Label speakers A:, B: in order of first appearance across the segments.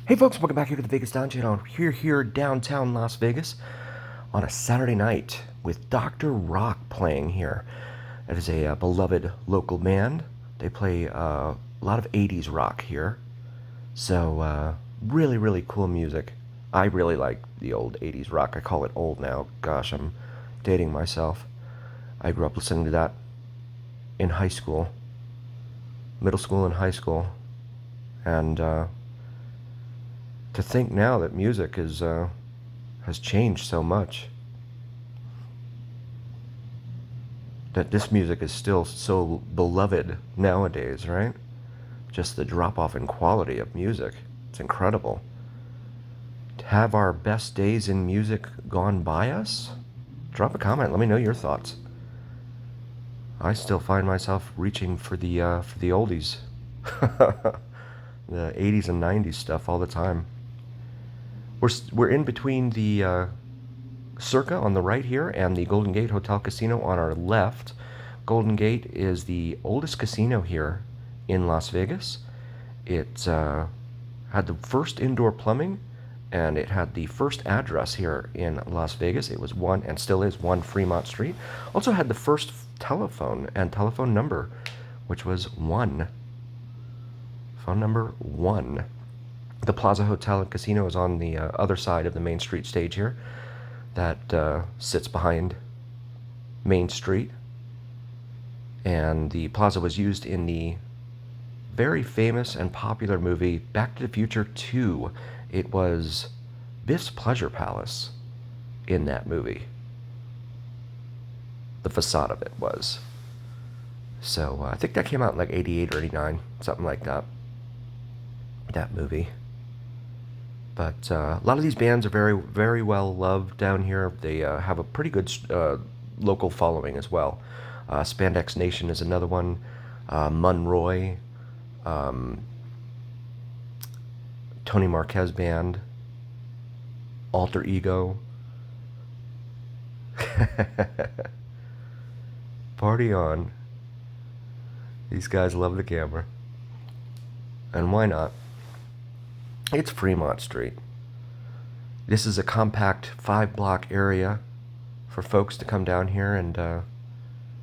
A: Hey folks, welcome back here to the Vegas Down Channel. Here downtown Las Vegas on a Saturday night with Dr. Rock playing here. It is a beloved local band. They play a lot of 80s rock here. So, really cool music. I really like the old 80s rock. I call it old now. Gosh, I'm dating myself. I grew up listening to that in high school, middle school and high school. And to think now that music has changed so much, that this music is still so beloved nowadays, right? Just the drop off in quality of music. It's incredible. Have our best days in music gone by us? Drop a comment. Let me know your thoughts. I still find myself reaching for the oldies, the 80s and 90s stuff all the time. We're in between the Circa on the right here and the Golden Gate Hotel Casino on our left. Golden Gate is the oldest casino here in Las Vegas. It had the first indoor plumbing, and it had the first address here in Las Vegas. It was one, and still is, 1 Fremont Street. Also had the first telephone and telephone number, which was 1. Phone number 1. The Plaza Hotel and Casino is on the other side of the Main Street stage here. That sits behind Main Street. And the plaza was used in the very famous and popular movie Back to the Future 2. It was Biff's Pleasure Palace in that movie. The facade of it was. So I think that came out in like 88 or 89, something like that. That movie. But a lot of these bands are very well loved down here. They have a pretty good local following as well. Spandex Nation is another one. Munroy, Tony Marquez Band, Alter Ego. Party on. These guys love the camera. And why not? It's Fremont Street. This is a compact 5-block area for folks to come down here and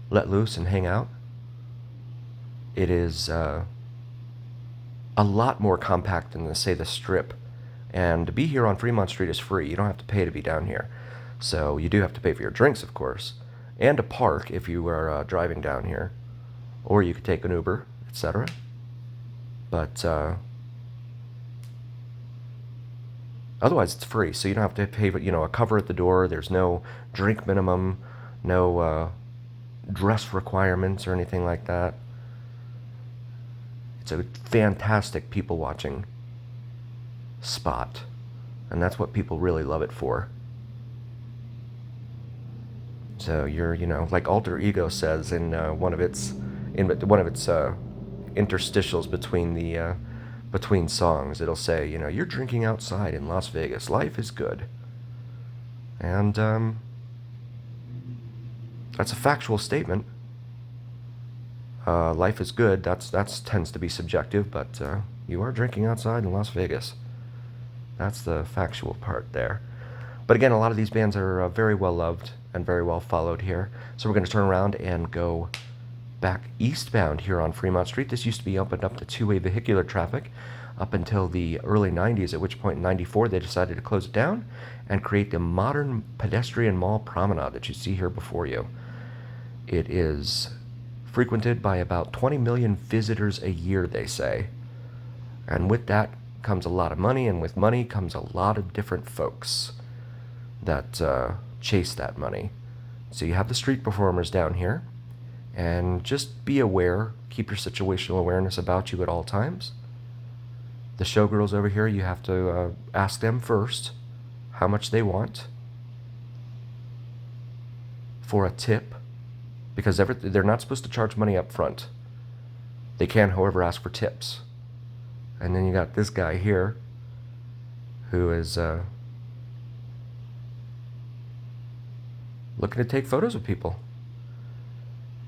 A: let loose and hang out. It is a lot more compact than, say, the Strip. And to be here on Fremont Street is free. You don't have to pay to be down here. So you do have to pay for your drinks, of course, and to park if you are driving down here. Or you could take an Uber, etc. But otherwise, it's free, so you don't have to pay, a cover at the door. There's no drink minimum, no dress requirements or anything like that. It's a fantastic people watching spot, and that's what people really love it for. So you're, like Alter Ego says in one of its interstitials between songs, it'll say, you're drinking outside in Las Vegas. Life is good. And that's a factual statement. Life is good. That's tends to be subjective, but you are drinking outside in Las Vegas. That's the factual part there. But again, a lot of these bands are very well loved and very well followed here. So we're going to turn around and go back eastbound here on Fremont Street. This used to be opened up to two-way vehicular traffic up until the early 90s, at which point in 94 they decided to close it down and create the modern pedestrian mall promenade that you see here before you. It is frequented by about 20 million visitors a year, they say. And with that comes a lot of money, and with money comes a lot of different folks that chase that money. So you have the street performers down here, and just be aware, keep your situational awareness about you at all times. The showgirls over here, you have to ask them first how much they want for a tip, because they're not supposed to charge money up front. They can, however, ask for tips. And then you got this guy here who is looking to take photos of people.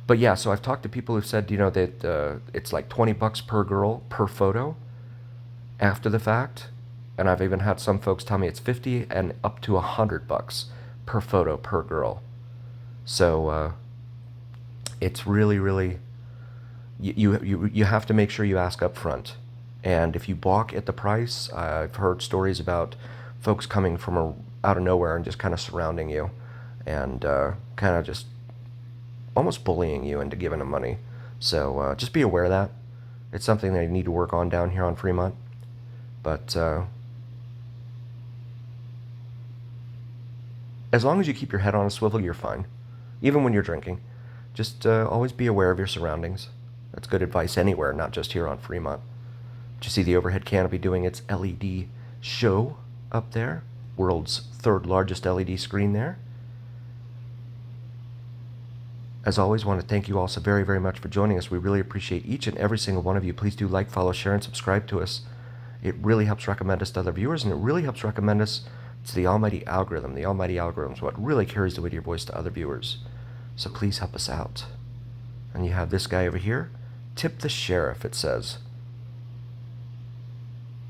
A: But yeah, so I've talked to people who've said, that it's like $20 per girl per photo after the fact. And I've even had some folks tell me it's 50 and up to $100 per photo per girl. So it's really, really, you have to make sure you ask up front. And if you balk at the price, I've heard stories about folks coming from out of nowhere and just kind of surrounding you and kind of just almost bullying you into giving them money. So just be aware of that. It's something that you need to work on down here on Fremont. But as long as you keep your head on a swivel, you're fine. Even when you're drinking. Just always be aware of your surroundings. That's good advice anywhere, not just here on Fremont. Did you see the overhead canopy doing its LED show up there? World's third largest LED screen there. As always, I want to thank you all so very, very much for joining us. We really appreciate each and every single one of you. Please do like, follow, share, and subscribe to us. It really helps recommend us to other viewers, and it really helps recommend us to the almighty algorithm. The almighty algorithm is what really carries the weight of your voice to other viewers. So please help us out. And you have this guy over here. Tip the sheriff, it says.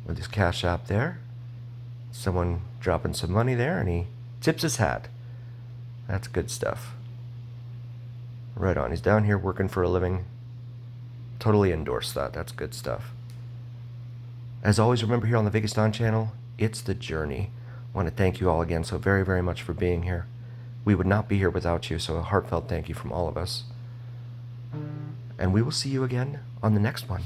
A: With his Cash App there. Someone dropping some money there, and he tips his hat. That's good stuff. Right on. He's down here working for a living. Totally endorse that. That's good stuff. As always, remember here on the Vegas Don channel, it's the journey. I want to thank you all again so very, very much for being here. We would not be here without you, so a heartfelt thank you from all of us. And we will see you again on the next one.